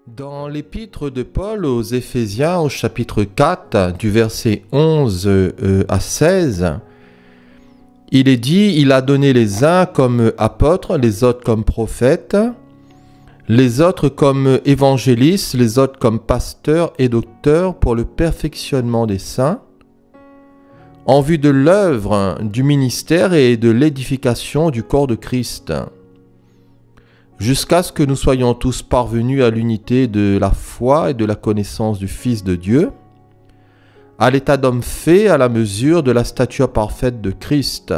Dans l'épître de Paul aux Éphésiens, au chapitre 4, du verset 11 à 16, il est dit « Il a donné les uns comme apôtres, les autres comme prophètes, les autres comme évangélistes, les autres comme pasteurs et docteurs pour le perfectionnement des saints, en vue de l'œuvre du ministère et de l'édification du corps de Christ, jusqu'à ce que nous soyons tous parvenus à l'unité de la foi et de la connaissance du Fils de Dieu, à l'état d'homme fait à la mesure de la stature parfaite de Christ.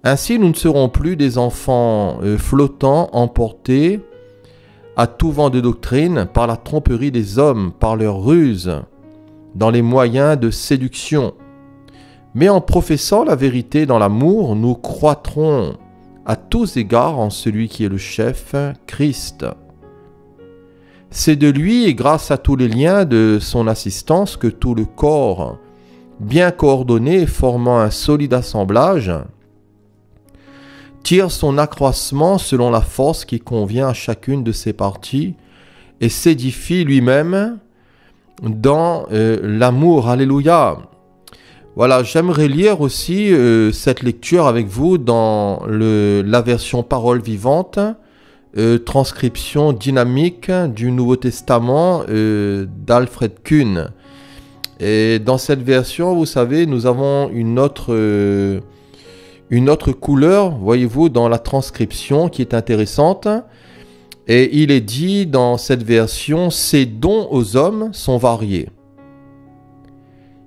Ainsi, nous ne serons plus des enfants flottants, emportés à tout vent de doctrine par la tromperie des hommes, par leurs ruses, dans les moyens de séduction. Mais en professant la vérité dans l'amour, nous croîtrons à tous égards en celui qui est le chef, Christ. C'est de lui et grâce à tous les liens de son assistance que tout le corps, bien coordonné, formant un solide assemblage, tire son accroissement selon la force qui convient à chacune de ses parties et s'édifie lui-même dans l'amour. Alléluia. Voilà, j'aimerais lire aussi cette lecture avec vous dans la version parole vivante, transcription dynamique du Nouveau Testament d'Alfred Kuhn. Et dans cette version, vous savez, nous avons une autre couleur, voyez-vous, dans la transcription qui est intéressante. Et il est dit dans cette version, « Ces dons aux hommes sont variés.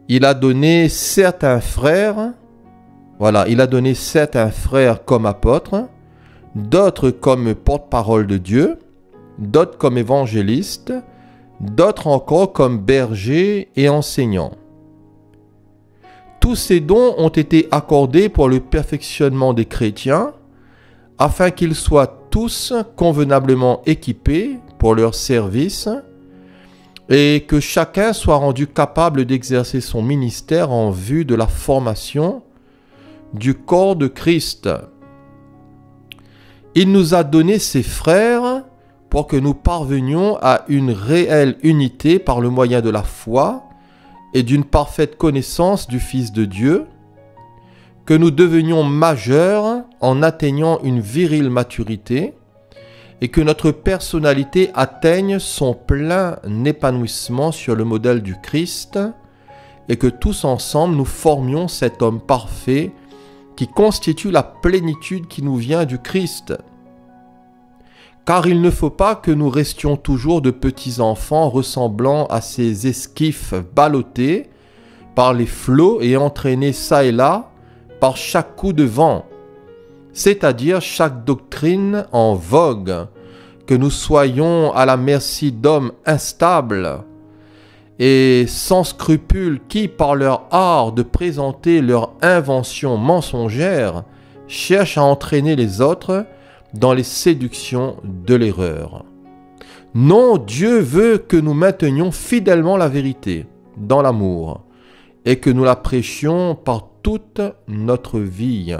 Il a donné certains frères, comme apôtres, d'autres comme porte-parole de Dieu, d'autres comme évangélistes, d'autres encore comme bergers et enseignants. Tous ces dons ont été accordés pour le perfectionnement des chrétiens, afin qu'ils soient tous convenablement équipés pour leur service, et que chacun soit rendu capable d'exercer son ministère en vue de la formation du corps de Christ. Il nous a donné ses frères pour que nous parvenions à une réelle unité par le moyen de la foi et d'une parfaite connaissance du Fils de Dieu, que nous devenions majeurs en atteignant une virile maturité, et que notre personnalité atteigne son plein épanouissement sur le modèle du Christ, et que tous ensemble nous formions cet homme parfait qui constitue la plénitude qui nous vient du Christ. Car il ne faut pas que nous restions toujours de petits enfants ressemblant à ces esquifs ballottés par les flots et entraînés çà et là par chaque coup de vent, c'est-à-dire chaque doctrine en vogue, que nous soyons à la merci d'hommes instables et sans scrupules qui, par leur art de présenter leur invention mensongère, cherchent à entraîner les autres dans les séductions de l'erreur. Non, Dieu veut que nous maintenions fidèlement la vérité dans l'amour et que nous la prêchions par toute notre vie.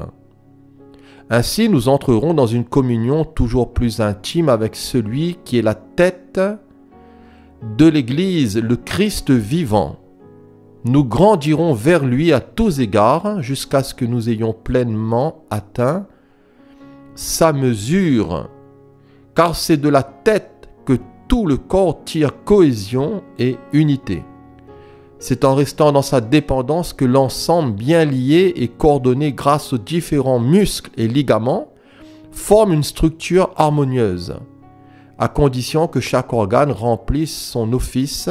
Ainsi, nous entrerons dans une communion toujours plus intime avec celui qui est la tête de l'Église, le Christ vivant. Nous grandirons vers lui à tous égards jusqu'à ce que nous ayons pleinement atteint sa mesure, car c'est de la tête que tout le corps tire cohésion et unité. C'est en restant dans sa dépendance que l'ensemble bien lié et coordonné grâce aux différents muscles et ligaments forme une structure harmonieuse, à condition que chaque organe remplisse son office,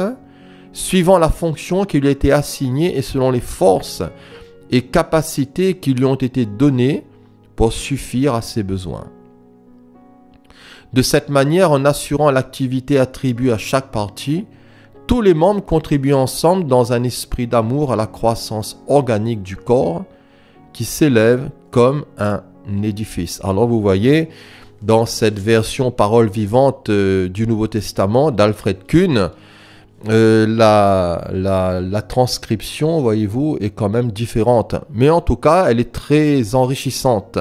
suivant la fonction qui lui a été assignée et selon les forces et capacités qui lui ont été données pour suffire à ses besoins. De cette manière, en assurant l'activité attribuée à chaque partie, tous les membres contribuent ensemble dans un esprit d'amour à la croissance organique du corps qui s'élève comme un édifice. Alors vous voyez, dans cette version parole vivante du Nouveau Testament d'Alfred Kuhn, la transcription, voyez-vous, est quand même différente. Mais en tout cas, elle est très enrichissante.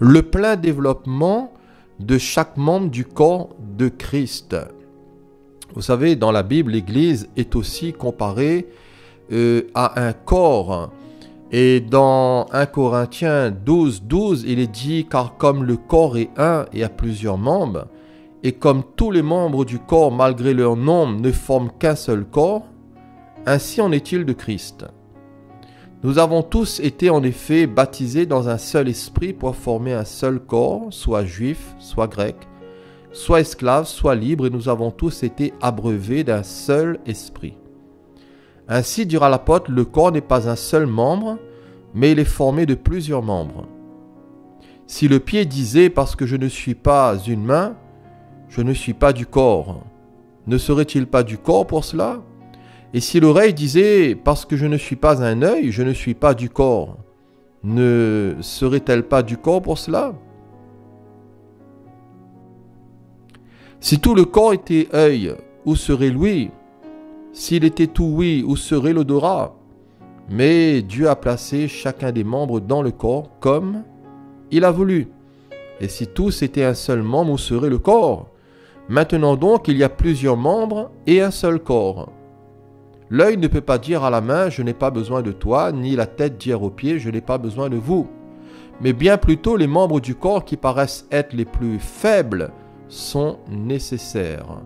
Le plein développement de chaque membre du corps de Christ. Vous savez, dans la Bible, l'Église est aussi comparée à un corps. Et dans 1 Corinthiens 12, 12, il est dit « Car comme le corps est un et a plusieurs membres, et comme tous les membres du corps, malgré leur nombre, ne forment qu'un seul corps, ainsi en est-il de Christ. Nous avons tous été en effet baptisés dans un seul esprit pour former un seul corps, soit juif, soit grec, soit esclave, soit libre, et nous avons tous été abreuvés d'un seul esprit. Ainsi, dira l'apôtre, le corps n'est pas un seul membre, mais il est formé de plusieurs membres. Si le pied disait, parce que je ne suis pas une main, je ne suis pas du corps, ne serait-il pas du corps pour cela? Et si l'oreille disait, parce que je ne suis pas un œil, je ne suis pas du corps, ne serait-elle pas du corps pour cela? Si tout le corps était œil, où serait l'ouïe? S'il était tout ouïe, où serait l'odorat? Mais Dieu a placé chacun des membres dans le corps comme il a voulu. Et si tous étaient un seul membre, où serait le corps? Maintenant donc, il y a plusieurs membres et un seul corps. L'œil ne peut pas dire à la main « je n'ai pas besoin de toi », ni la tête dire aux pieds « je n'ai pas besoin de vous ». Mais bien plutôt les membres du corps qui paraissent être les plus faibles sont nécessaires.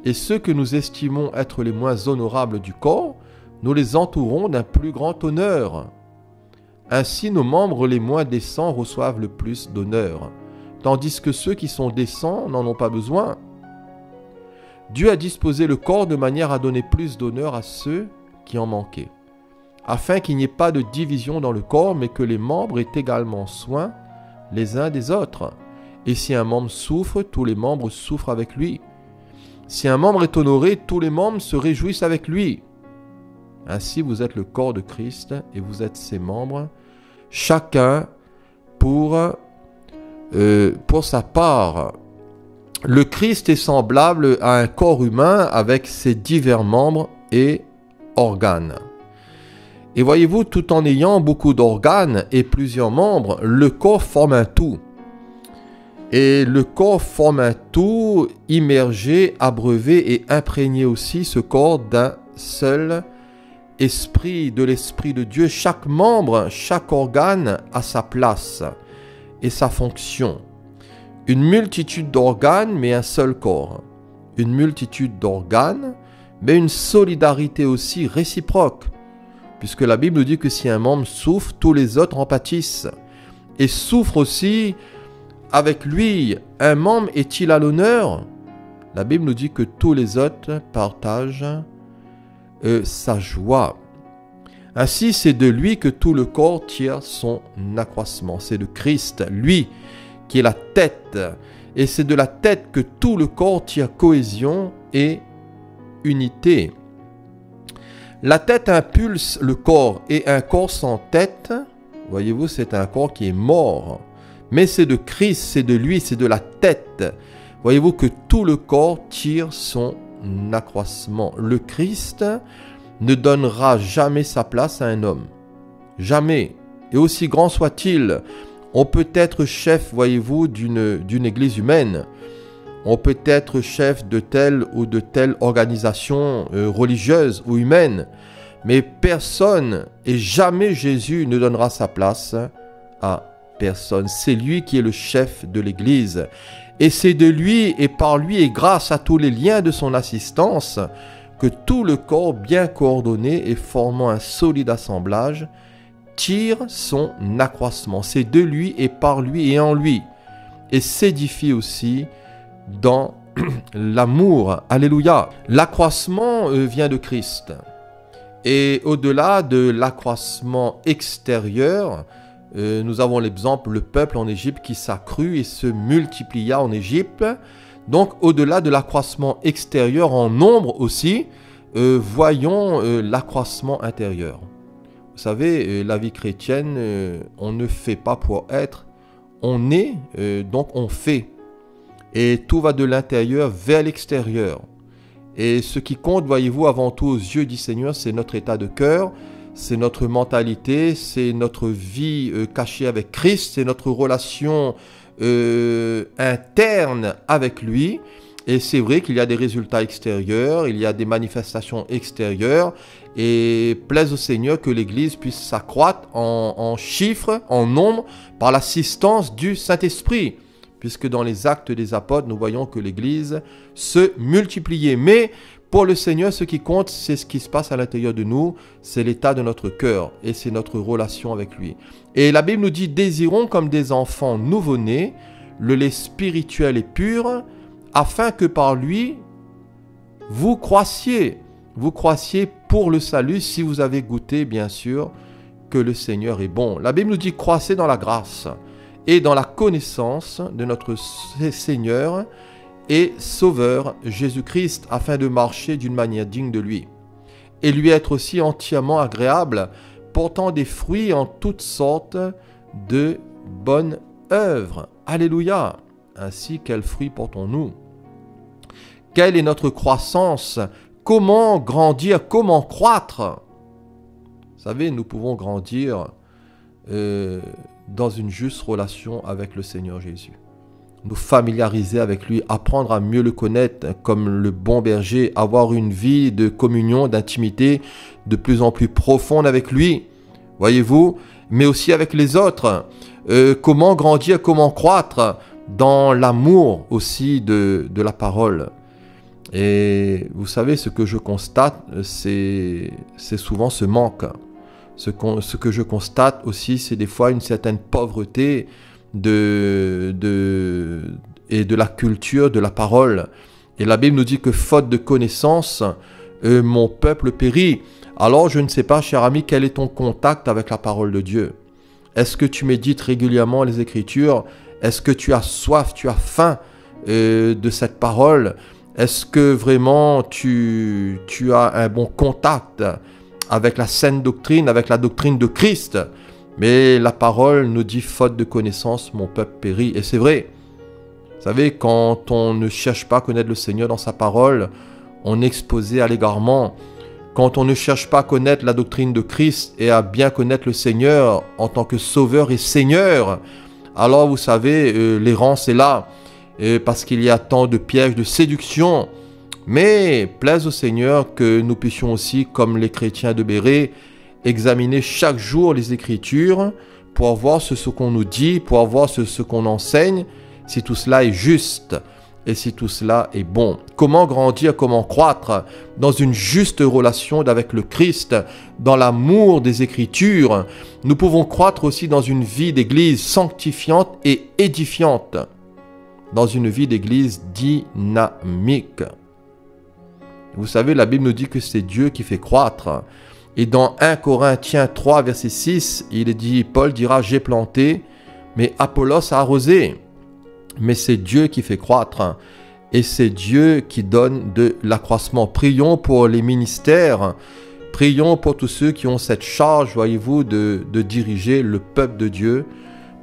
Et ceux que nous estimons être les moins honorables du corps, nous les entourons d'un plus grand honneur. Ainsi nos membres les moins décents reçoivent le plus d'honneur, tandis que ceux qui sont décents n'en ont pas besoin. Dieu a disposé le corps de manière à donner plus d'honneur à ceux qui en manquaient, afin qu'il n'y ait pas de division dans le corps, mais que les membres aient également soin les uns des autres. Et si un membre souffre, tous les membres souffrent avec lui. Si un membre est honoré, tous les membres se réjouissent avec lui. Ainsi vous êtes le corps de Christ et vous êtes ses membres, chacun pour sa part. Le Christ est semblable à un corps humain avec ses divers membres et organes. Et voyez-vous, tout en ayant beaucoup d'organes et plusieurs membres, le corps forme un tout. Et le corps forme un tout immergé, abreuvé et imprégné aussi, ce corps d'un seul esprit, de l'esprit de Dieu. Chaque membre, chaque organe a sa place et sa fonction. Une multitude d'organes, mais un seul corps. Une multitude d'organes, mais une solidarité aussi réciproque. Puisque la Bible dit que si un membre souffre, tous les autres en pâtissent. Et souffre aussi avec lui. Un membre est-il à l'honneur? La Bible nous dit que tous les autres partagent sa joie. Ainsi, c'est de lui que tout le corps tire son accroissement. C'est de Christ, lui, qui est la tête. Et c'est de la tête que tout le corps tire cohésion et unité. La tête impulse le corps, et un corps sans tête, voyez-vous, c'est un corps qui est mort. Mais c'est de Christ, c'est de lui, c'est de la tête. Voyez-vous que tout le corps tire son accroissement. Le Christ ne donnera jamais sa place à un homme. Jamais. Et aussi grand soit-il, on peut être chef, voyez-vous, d'une église humaine. On peut être chef de telle ou de telle organisation religieuse ou humaine. Mais personne et jamais Jésus ne donnera sa place à personne. C'est lui qui est le chef de l'église. Et c'est de lui et par lui et grâce à tous les liens de son assistance que tout le corps bien coordonné et formant un solide assemblage tire son accroissement. C'est de lui et par lui et en lui. Et s'édifie aussi dans l'amour. Alléluia. L'accroissement vient de Christ. Et au-delà de l'accroissement extérieur, nous avons l'exemple, le peuple en Égypte qui s'accrut et se multiplia en Égypte. Donc au-delà de l'accroissement extérieur en nombre aussi, voyons l'accroissement intérieur. Vous savez, la vie chrétienne, on ne fait pas pour être, on est, donc on fait. Et tout va de l'intérieur vers l'extérieur. Et ce qui compte, voyez-vous, avant tout aux yeux du Seigneur, c'est notre état de cœur, c'est notre mentalité, c'est notre vie cachée avec Christ, c'est notre relation interne avec lui. Et c'est vrai qu'il y a des résultats extérieurs, il y a des manifestations extérieures, et plaise au Seigneur que l'Église puisse s'accroître en chiffres, en nombre, par l'assistance du Saint-Esprit. Puisque dans les Actes des Apôtres, nous voyons que l'Église se multipliait. Mais pour le Seigneur, ce qui compte, c'est ce qui se passe à l'intérieur de nous, c'est l'état de notre cœur, et c'est notre relation avec lui. Et la Bible nous dit, désirons comme des enfants nouveau-nés, le lait spirituel et pur, afin que par lui, vous croissiez pour le salut, si vous avez goûté, bien sûr, que le Seigneur est bon. La Bible nous dit, croissez dans la grâce et dans la connaissance de notre Seigneur et Sauveur Jésus-Christ, afin de marcher d'une manière digne de lui, et lui être aussi entièrement agréable, portant des fruits en toutes sortes de bonnes œuvres. Alléluia! Ainsi, quels fruits portons-nous? Quelle est notre croissance? Comment grandir? Comment croître? Vous savez, nous pouvons grandir dans une juste relation avec le Seigneur Jésus. Nous familiariser avec lui, apprendre à mieux le connaître comme le bon berger, avoir une vie de communion, d'intimité de plus en plus profonde avec lui, voyez-vous, mais aussi avec les autres. Comment grandir, comment croître dans l'amour aussi de la parole. Et vous savez, ce que je constate, c'est souvent ce manque. Ce que je constate aussi, c'est des fois une certaine pauvreté et de la culture de la parole. Et la Bible nous dit que faute de connaissance, mon peuple périt. Alors je ne sais pas, cher ami, quel est ton contact avec la parole de Dieu? Est-ce que tu médites régulièrement les Écritures? Est-ce que tu as soif, tu as faim de cette parole? Est-ce que vraiment tu as un bon contact avec la saine doctrine, avec la doctrine de Christ? Mais la parole nous dit, faute de connaissance, mon peuple périt. Et c'est vrai. Vous savez, quand on ne cherche pas à connaître le Seigneur dans sa parole, on est exposé à l'égarement. Quand on ne cherche pas à connaître la doctrine de Christ et à bien connaître le Seigneur en tant que Sauveur et Seigneur, alors vous savez, l'errance est là. Parce qu'il y a tant de pièges de séduction. Mais plaise au Seigneur que nous puissions aussi, comme les chrétiens de Bérée, examiner chaque jour les Écritures pour voir ce qu'on nous dit, pour voir ce qu'on enseigne, si tout cela est juste et si tout cela est bon. Comment grandir, comment croître dans une juste relation avec le Christ, dans l'amour des Écritures. Nous pouvons croître aussi dans une vie d'église sanctifiante et édifiante, dans une vie d'église dynamique. Vous savez, la Bible nous dit que c'est Dieu qui fait croître. Et dans 1 Corinthiens 3, verset 6, Paul dira, j'ai planté, mais Apollos a arrosé. Mais c'est Dieu qui fait croître. Et c'est Dieu qui donne de l'accroissement. Prions pour les ministères. Prions pour tous ceux qui ont cette charge, voyez-vous, de diriger le peuple de Dieu.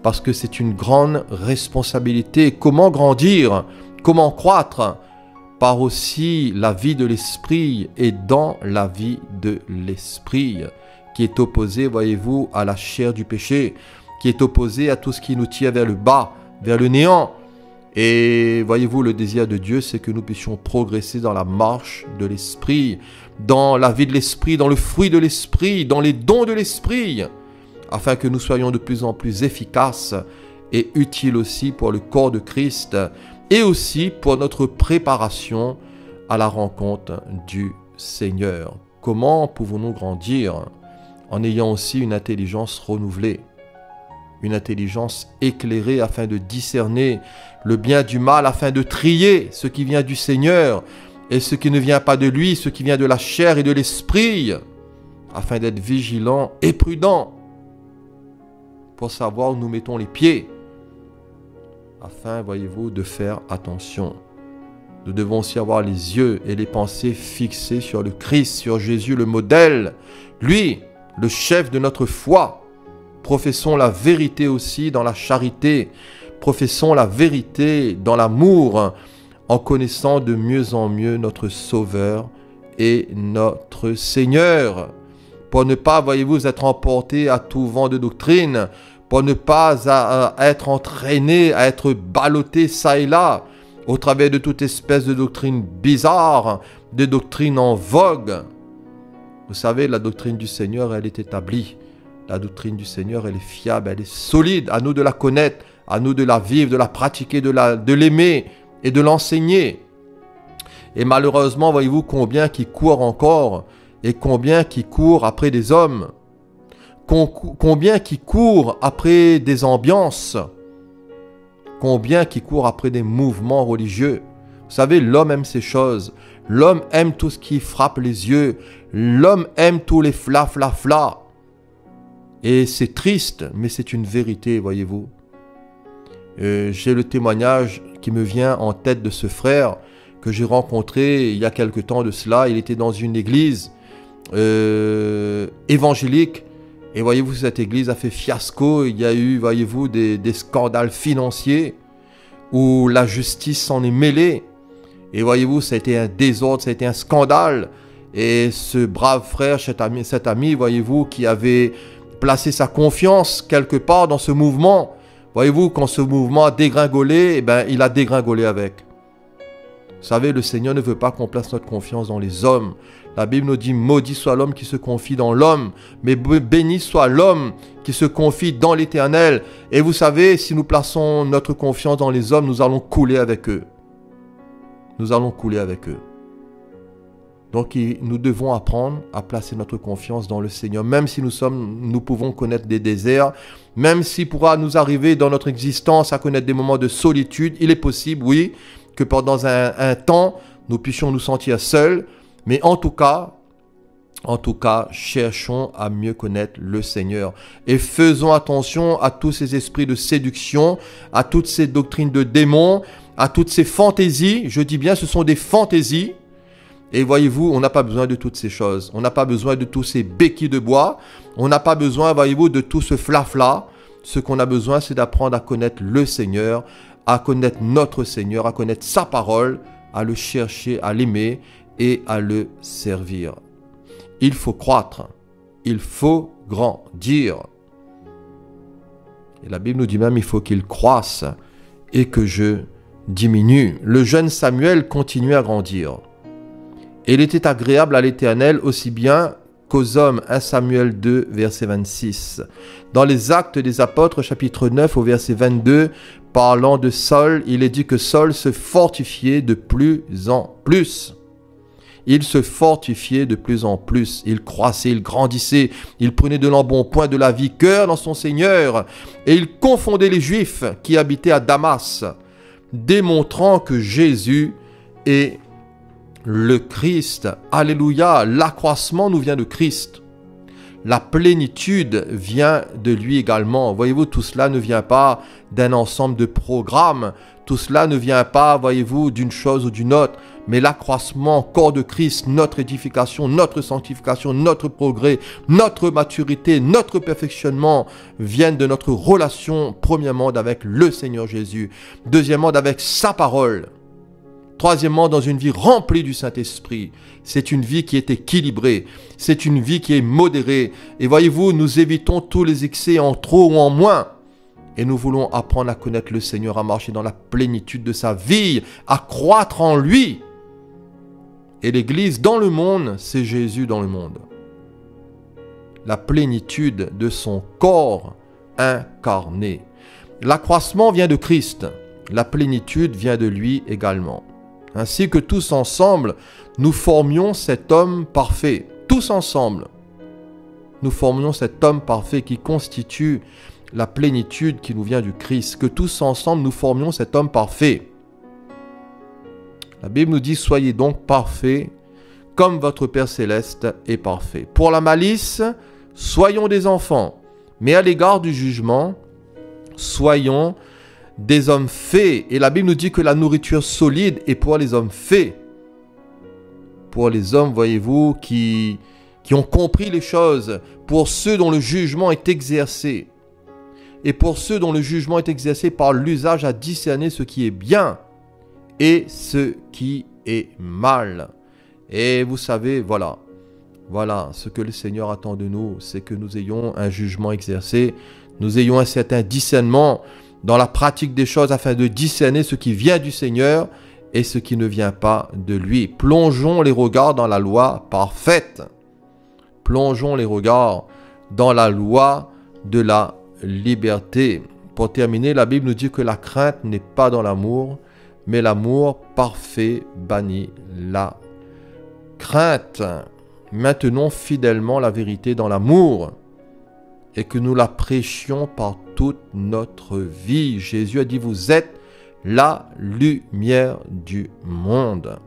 Parce que c'est une grande responsabilité. Comment grandir? Comment croître? Par aussi la vie de l'esprit et dans la vie de l'esprit, qui est opposée, voyez-vous, à la chair du péché, qui est opposée à tout ce qui nous tire vers le bas, vers le néant. Et voyez-vous, le désir de Dieu, c'est que nous puissions progresser dans la marche de l'esprit, dans la vie de l'esprit, dans le fruit de l'esprit, dans les dons de l'esprit, afin que nous soyons de plus en plus efficaces et utiles aussi pour le corps de Christ, et aussi pour notre préparation à la rencontre du Seigneur. Comment pouvons-nous grandir? En ayant aussi une intelligence renouvelée, une intelligence éclairée afin de discerner le bien du mal, afin de trier ce qui vient du Seigneur et ce qui ne vient pas de lui, ce qui vient de la chair et de l'esprit, afin d'être vigilants et prudents pour savoir où nous mettons les pieds, afin, voyez-vous, de faire attention. Nous devons aussi avoir les yeux et les pensées fixés sur le Christ, sur Jésus, le modèle, lui, le chef de notre foi. Professons la vérité aussi dans la charité, professons la vérité dans l'amour, en connaissant de mieux en mieux notre Sauveur et notre Seigneur, pour ne pas, voyez-vous, être emportés à tout vent de doctrine, pour ne pas être entraîné, à être ballotté ça et là, au travers de toute espèce de doctrines bizarres, de doctrines en vogue. Vous savez, la doctrine du Seigneur, elle est établie. La doctrine du Seigneur, elle est fiable, elle est solide. À nous de la connaître, à nous de la vivre, de la pratiquer, de l'aimer et de l'enseigner. Et malheureusement, voyez-vous combien qui courent encore et combien qui courent après des hommes. Combien qui courent après des ambiances. Combien qui courent après des mouvements religieux. Vous savez, l'homme aime ces choses. L'homme aime tout ce qui frappe les yeux. L'homme aime tous les fla. Et c'est triste, mais c'est une vérité, voyez-vous. J'ai le témoignage qui me vient en tête de ce frère que j'ai rencontré il y a quelque temps de cela. Il était dans une église évangélique. Et voyez-vous, cette église a fait fiasco. Il y a eu, voyez-vous, des scandales financiers où la justice s'en est mêlée. Et voyez-vous, ça a été un désordre, ça a été un scandale. Et ce brave frère, cet ami, voyez-vous, qui avait placé sa confiance quelque part dans ce mouvement. Voyez-vous, quand ce mouvement a dégringolé, eh ben, il a dégringolé avec. Vous savez, le Seigneur ne veut pas qu'on place notre confiance dans les hommes. La Bible nous dit, maudit soit l'homme qui se confie dans l'homme, mais béni soit l'homme qui se confie dans l'Éternel. Et vous savez, si nous plaçons notre confiance dans les hommes, nous allons couler avec eux. Nous allons couler avec eux. Donc, nous devons apprendre à placer notre confiance dans le Seigneur. Même si nous pouvons connaître des déserts, même s'il pourra nous arriver dans notre existence à connaître des moments de solitude, il est possible, oui, que pendant un temps, nous puissions nous sentir seuls. Mais en tout cas, cherchons à mieux connaître le Seigneur. Et faisons attention à tous ces esprits de séduction, à toutes ces doctrines de démons, à toutes ces fantaisies. Je dis bien, ce sont des fantaisies. Et voyez-vous, on n'a pas besoin de toutes ces choses. On n'a pas besoin de tous ces béquilles de bois. On n'a pas besoin, voyez-vous, de tout ce flafla. Ce qu'on a besoin, c'est d'apprendre à connaître le Seigneur, à connaître notre Seigneur, à connaître sa parole, à le chercher, à l'aimer et à le servir. Il faut croître. Il faut grandir. Et la Bible nous dit même, il faut qu'il croisse et que je diminue. Le jeune Samuel continuait à grandir. Et il était agréable à l'Éternel aussi bien qu'aux hommes. 1 Samuel 2, verset 26. Dans les Actes des Apôtres, chapitre 9, au verset 22, parlant de Saul, il est dit que Saul se fortifiait de plus en plus. Il se fortifiait de plus en plus. Il croissait, il grandissait. Il prenait de l'embonpoint de la vie, cœur dans son Seigneur. Et il confondait les Juifs qui habitaient à Damas, démontrant que Jésus est le Christ. Alléluia, l'accroissement nous vient de Christ. La plénitude vient de lui également. Voyez-vous, tout cela ne vient pas d'un ensemble de programmes. Tout cela ne vient pas, voyez-vous, d'une chose ou d'une autre. Mais l'accroissement, corps de Christ, notre édification, notre sanctification, notre progrès, notre maturité, notre perfectionnement viennent de notre relation, premièrement, avec le Seigneur Jésus. Deuxièmement, avec sa parole. Troisièmement, dans une vie remplie du Saint-Esprit. C'est une vie qui est équilibrée. C'est une vie qui est modérée. Et voyez-vous, nous évitons tous les excès en trop ou en moins. Et nous voulons apprendre à connaître le Seigneur, à marcher dans la plénitude de sa vie, à croître en lui. Et l'Église dans le monde, c'est Jésus dans le monde. La plénitude de son corps incarné. L'accroissement vient de Christ. La plénitude vient de lui également. Ainsi que tous ensemble, nous formions cet homme parfait. Tous ensemble, nous formions cet homme parfait qui constitue la plénitude qui nous vient du Christ. Que tous ensemble, nous formions cet homme parfait. La Bible nous dit, soyez donc parfaits comme votre Père Céleste est parfait. Pour la malice, soyons des enfants. Mais à l'égard du jugement, soyons des hommes faits. Et la Bible nous dit que la nourriture solide est pour les hommes faits. Pour les hommes, voyez-vous, qui ont compris les choses. Pour ceux dont le jugement est exercé. Et pour ceux dont le jugement est exercé par l'usage à discerner ce qui est bien et ce qui est mal. Et vous savez, voilà ce que le Seigneur attend de nous, c'est que nous ayons un jugement exercé, nous ayons un certain discernement, dans la pratique des choses afin de discerner ce qui vient du Seigneur et ce qui ne vient pas de lui. Plongeons les regards dans la loi parfaite. Plongeons les regards dans la loi de la liberté. Pour terminer, la Bible nous dit que la crainte n'est pas dans l'amour, mais l'amour parfait bannit la crainte. Maintenons fidèlement la vérité dans l'amour et que nous la prêchions par toute notre vie. Jésus a dit, vous êtes la lumière du monde.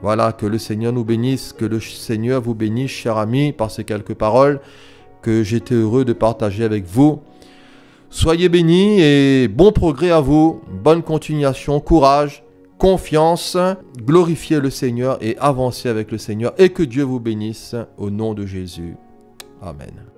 Voilà, que le Seigneur nous bénisse, que le Seigneur vous bénisse, chers amis, par ces quelques paroles que j'étais heureux de partager avec vous. Soyez bénis et bon progrès à vous, bonne continuation, courage, confiance, glorifiez le Seigneur et avancez avec le Seigneur et que Dieu vous bénisse au nom de Jésus. Amen.